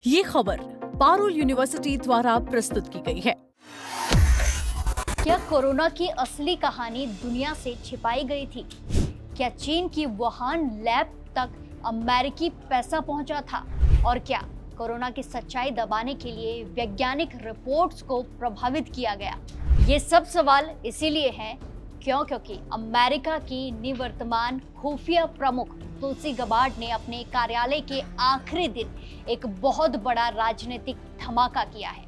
ये खबर पारुल यूनिवर्सिटी द्वारा प्रस्तुत की गई है। क्या कोरोना की असली कहानी दुनिया से छिपाई गई थी? क्या चीन की वुहान लैब तक अमेरिकी पैसा पहुंचा था? और क्या कोरोना की सच्चाई दबाने के लिए वैज्ञानिक रिपोर्ट्स को प्रभावित किया गया? ये सब सवाल इसीलिए हैं क्योंकि अमेरिका की निवर्तमान खुफिया प्रमुख तुलसी गबार्ड ने अपने कार्यालय के आखिरी दिन एक बहुत बड़ा राजनीतिक धमाका किया है।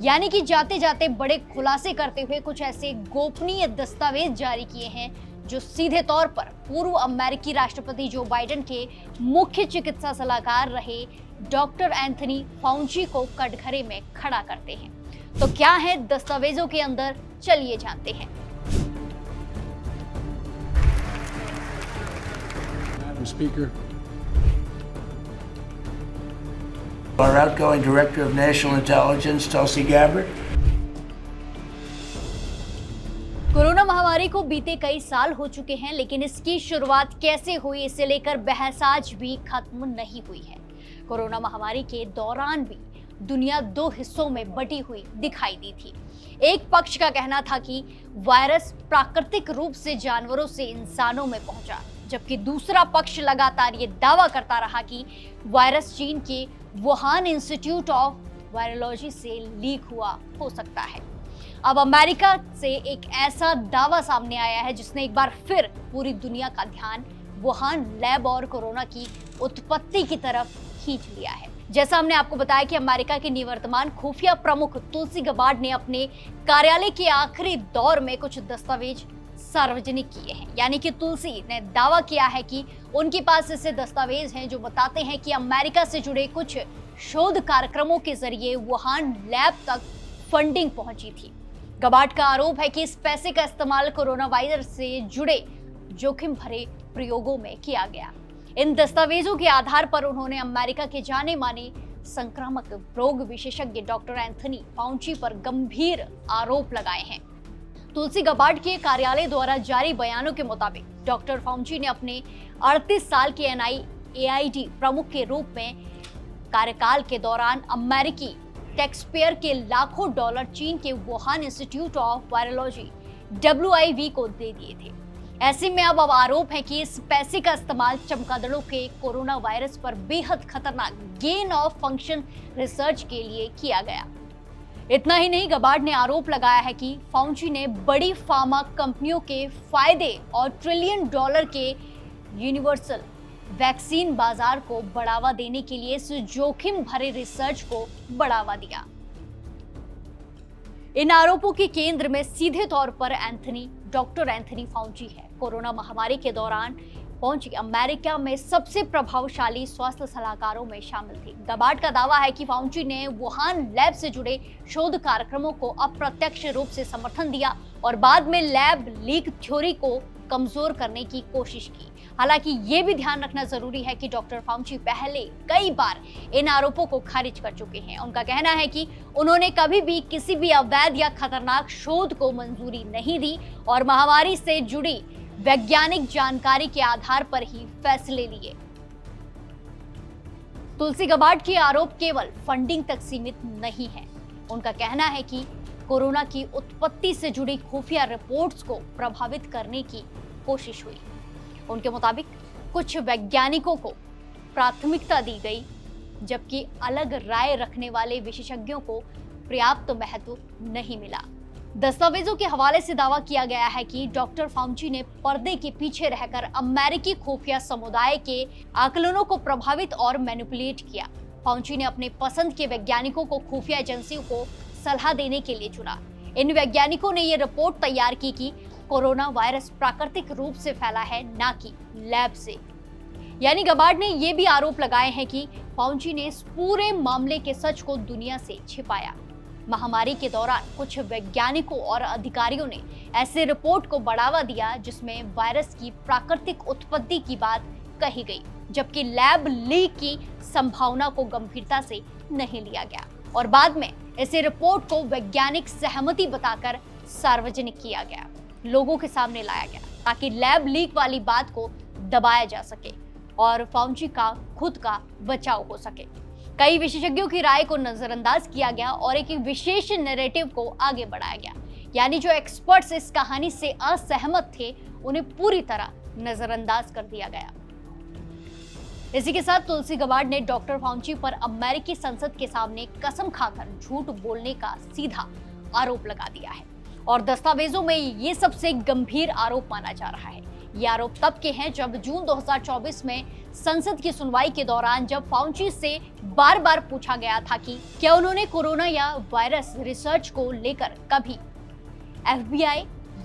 यानी कि जाते जाते बड़े खुलासे करते हुए कुछ ऐसे गोपनीय दस्तावेज जारी किए हैं जो सीधे तौर पर पूर्व अमेरिकी राष्ट्रपति जो बाइडेन के मुख्य चिकित्सा सलाहकार रहे डॉक्टर एंथनी फाउची को कटघरे में खड़ा करते हैं। तो क्या है दस्तावेजों के अंदर, चलिए जानते हैं। Madam Speaker. Our outgoing Director of National Intelligence, Tulsi Gabbard. Corona महामारी को बीते कई साल हो चुके हैं, लेकिन इसकी शुरुआत कैसे हुई इसे लेकर बहस आज भी खत्म नहीं हुई है। कोरोना महामारी के दौरान भी दुनिया दो हिस्सों में बटी हुई दिखाई दी थी। एक पक्ष का कहना था कि वायरस प्राकृतिक रूप से जानवरों से इंसानों में पहुंचा, जबकि दूसरा पक्ष लगातार ये दावा करता रहा कि वायरस चीन के वुहान इंस्टीट्यूट ऑफ वायरोलॉजी से लीक हुआ हो सकता है। अब अमेरिका से एक ऐसा दावा सामने आया है जिसने एक बार फिर पूरी दुनिया का ध्यान वुहान लैब और कोरोना की उत्पत्ति की तरफ खींच लिया है। जैसा हमने आपको बताया कि अमेरिका के निवर्तमान खुफिया प्रमुख तुलसी गबार्ड ने अपने कार्यालय के आखिरी दौर में कुछ दस्तावेज सार्वजनिक किए हैं। यानी कि तुलसी ने दावा किया है कि उनके पास ऐसे दस्तावेज हैं जो बताते हैं कि अमेरिका से जुड़े कुछ शोध कार्यक्रमों के जरिए वुहान लैब तक फंडिंग पहुंची थी। गबार्ड का आरोप है कि इस पैसे का इस्तेमाल कोरोना वायरस से जुड़े जोखिम भरे प्रयोगों में किया गया। इन दस्तावेजों के आधार पर उन्होंने अमेरिका के जाने माने संक्रामक रोग विशेषज्ञ डॉक्टर एंथनी फाउची पर गंभीर आरोप लगाए हैं। तुलसी गबार्ड के कार्यालय द्वारा जारी बयानों के मुताबिक डॉक्टर फाउची ने अपने 38 साल के NIAID प्रमुख के रूप में कार्यकाल के दौरान अमेरिकी टैक्सपेयर के लाखों डॉलर चीन के Wuhan institute of virology WIV को दे दिए थे। ऐसे में अब आरोप है कि इस पैसे का इस्तेमाल चमगादड़ों के कोरोना वायरस पर बेहद खतरनाक गेन ऑफ फंक्शन रिसर्च के लिए किया गया। इतना ही नहीं, गबार्ड ने आरोप लगाया है कि फाउची ने बड़ी फार्मा कंपनियों के फायदे और ट्रिलियन डॉलर के यूनिवर्सल वैक्सीन बाजार को बढ़ावा देने के लिए इस जोखिम भरे रिसर्च को बढ़ावा दिया। इन आरोपों के केंद्र में सीधे तौर पर डॉक्टर एंथनी फाउची है। कोरोना महामारी के दौरान फाउची अमेरिका में सबसे प्रभावशाली स्वास्थ्य सलाहकारों में शामिल थे। गबार्ड का दावा है कि फाउची ने वुहान लैब से जुड़े शोध कार्यक्रमों को अप्रत्यक्ष रूप से समर्थन दिया और बाद में लैब लीक थ्योरी को कमजोर करने की कोशिश की। हालांकि ये भी ध्यान रखना जरूरी है कि डॉक्टर फाउची पहले कई बार इन आरोपों को खारिज कर चुके हैं। उनका कहना है कि उन्होंने कभी भी किसी भी अवैध या खतरनाक शोध को मंजूरी नहीं दी और महामारी से जुड़ी वैज्ञानिक जानकारी के आधार पर ही फैसले लिए। तुलसी गबार्ड के आरोप केवल फंडिंग तक सीमित नहीं है। उनका कहना है कि कोरोना की उत्पत्ति से जुड़ी खुफिया रिपोर्ट्स को प्रभावित करने की कोशिश हुई। उनके मुताबिक कुछ वैज्ञानिकों को प्राथमिकता दी गई, जबकि अलग राय रखने वाले विशेषज्ञों को पर्याप्त महत्व नहीं मिला। दस्तावेजों के हवाले से दावा किया गया है कि डॉक्टर फाउची ने पर्दे के पीछे रहकर अमेरिकी खुफिया समुदाय के आकलनों को प्रभावित और मैनिपुलेट किया। फाउची ने अपने पसंद के वैज्ञानिकों को खुफिया एजेंसियों को सलाह देने के लिए चुना। इन वैज्ञानिकों ने यह रिपोर्ट तैयार की कि कोरोना वायरस प्राकृतिक रूप से फैला है, ना कि लैब से। यानी गबार्ड ने यह भी आरोप लगाए हैं कि फाउची ने इस पूरे मामले के सच को दुनिया से छिपाया। महामारी के दौरान कुछ वैज्ञानिकों और अधिकारियों ने ऐसे रिपोर्ट को बढ़ावा दिया जिसमें वायरस की प्राकृतिक उत्पत्ति की बात कही गई, जबकि लैब लीक की संभावना को गंभीरता से नहीं लिया गया और बाद में ऐसे रिपोर्ट को वैज्ञानिक सहमति बताकर सार्वजनिक किया गया, लोगों के सामने लाया गया, ताकि लैब लीक वाली बात को दबाया जा सके और फाउची का खुद का बचाव हो सके। कई विशेषज्ञों की राय को नजरअंदाज किया गया और एक विशेष नैरेटिव को आगे बढ़ाया गया, यानी जो एक्सपर्ट्स इस कहानी से असहमत थे उन्हें पूरी तरह नजरअंदाज कर दिया गया। इसी के साथ तुलसी गबार्ड ने डॉक्टर फाउची पर अमेरिकी संसद के सामने कसम खाकर झूठ बोलने का सीधा आरोप लगा दिया है और दस्तावेजों में ये सबसे गंभीर आरोप माना जा रहा है। ये आरोप तब के हैं जब जून 2024 में संसद की सुनवाई के दौरान जब फाउची से बार बार पूछा गया था कि क्या उन्होंने कोरोना या वायरस रिसर्च को लेकर कभी FBI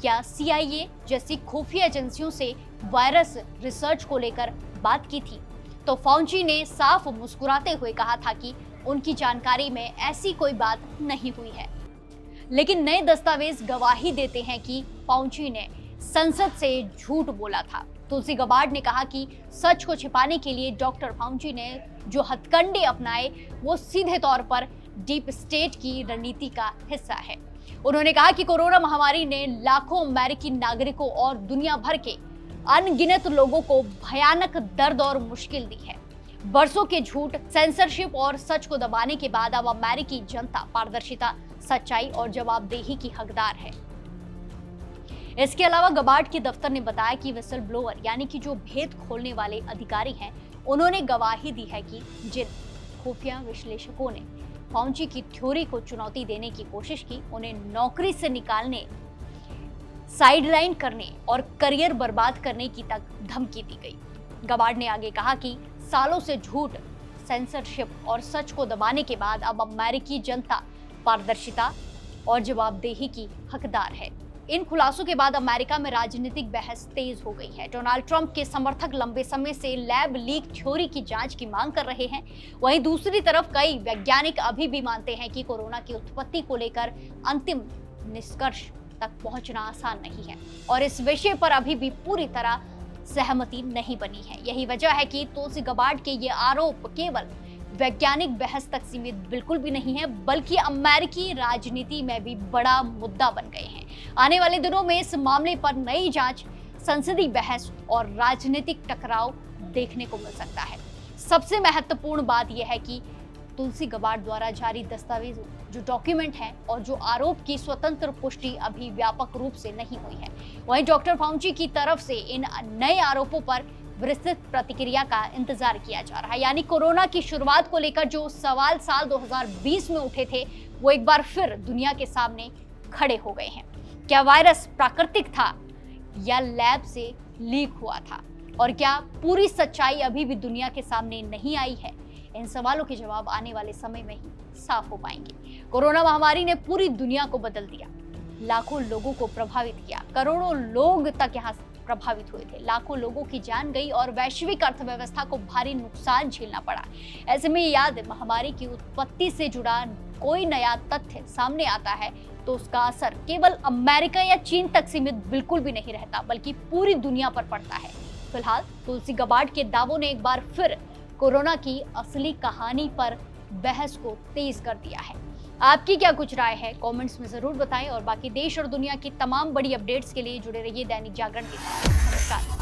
या CIA जैसी खुफिया एजेंसियों से वायरस रिसर्च को लेकर बात की थी। तो फाउची ने साफ मुस्कुराते हुए कहा था कि उनकी जानकारी में ऐसी कोई बात नहीं हुई है। लेकिन नए दस्तावेज गवाही देते हैं कि फाउची ने संसद से झूठ बोला था। तुलसी गबार्ड ने कहा कि सच को छिपाने के लिए डॉक्टर फाउची ने जो हथकंडे अपनाए वो सीधे तौर पर डीप स्टेट की रणनीति का हिस्सा है। उन्होंने कहा कि कोरोना महामारी ने लाखों अमेरिकी नागरिकों और दुनिया भर के अनगिनत लोगों को भयानक दर्द और मुश्किल दी है। बरसों के झूठ, सेंसरशिप और सच को दबाने के बाद अब अमेरिकी जनता पारदर्शिता, सच्चाई और जवाबदेही की हकदार है। इसके अलावा गबार्ड के दफ्तर ने बताया कि विसल ब्लोअर यानी कि जो भेद खोलने वाले अधिकारी हैं, उन्होंने गवाही दी है कि जिन खुफिया विश्लेषकों ने फाउची की थ्योरी को चुनौती देने की कोशिश की, उन्हें नौकरी से निकालने, साइडलाइन करने और करियर बर्बाद करने की तक धमकी दी गई। गबार्ड ने आगे कहा कि सालों से झूठ, सेंसरशिप और सच को दबाने के बाद अब अमेरिकी जनता पारदर्शिता और जवाबदेही की हकदार है। इन खुलासों के बाद अमेरिका में राजनीतिक बहस तेज हो गई है। डोनाल्ड ट्रंप के समर्थक लंबे समय से लैब लीक थ्योरी की जांच की मांग कर रहे हैं। वहीं दूसरी तरफ कई वैज्ञानिक अभी भी मानते हैं कि कोरोना की उत्पत्ति को लेकर अंतिम निष्कर्ष तक पहुंचना आसान नहीं है और इस विषय पर अभी भी पूरी तरह सहमति नहीं बनी है। यही वजह है कि तुलसी गबार्ड के ये आरोप केवल वैज्ञानिक बहस तक सीमित बिल्कुल भी नहीं है, बल्कि अमेरिकी राजनीति में भी बड़ा मुद्दा बन गए हैं। आने वाले दिनों में इस मामले पर नई जांच, संसदीय बहस और राजनीतिक टकराव देखने को मिल सकता है। सबसे महत्वपूर्ण बात यह है कि तुलसी गबार्ड द्वारा जारी दस्तावेज जो डॉक्यूमेंट है और जो आरोप की स्वतंत्र पुष्टि अभी व्यापक रूप से नहीं हुई है। वहीं डॉक्टर फाउची की तरफ से इन नए आरोपों पर विस्तृत प्रतिक्रिया का इंतजार किया जा रहा है। यानी कोरोना की शुरुआत को लेकर जो सवाल साल 2020 में उठे थे वो एक बार फिर दुनिया के सामने खड़े हो गए हैं। क्या वायरस प्राकृतिक था या लैब से लीक हुआ था, और क्या पूरी सच्चाई अभी भी दुनिया के सामने नहीं आई है? इन सवालों के जवाब आने वाले समय में ही साफ हो पाएंगे। कोरोना महामारी ने पूरी दुनिया को बदल दिया, लाखों लोगों को प्रभावित किया, करोड़ों लोग तक यहाँ प्रभावित हुए थे, लाखों लोगों की जान गई और वैश्विक अर्थव्यवस्था को भारी नुकसान झेलना पड़ा। ऐसे में याद महामारी की उत्पत्ति से जुड़ा कोई नया तथ्य सामने आता है तो उसका असर केवल अमेरिका या चीन तक सीमित बिल्कुल भी नहीं रहता, बल्कि पूरी दुनिया पर पड़ता है। फिलहाल तुलसी गबार्ड के दावों ने एक बार फिर कोरोना की असली कहानी पर बहस को तेज कर दिया है। आपकी क्या कुछ राय है, कमेंट्स में जरूर बताएं और बाकी देश और दुनिया की तमाम बड़ी अपडेट्स के लिए जुड़े रहिए दैनिक जागरण के साथ। नमस्कार।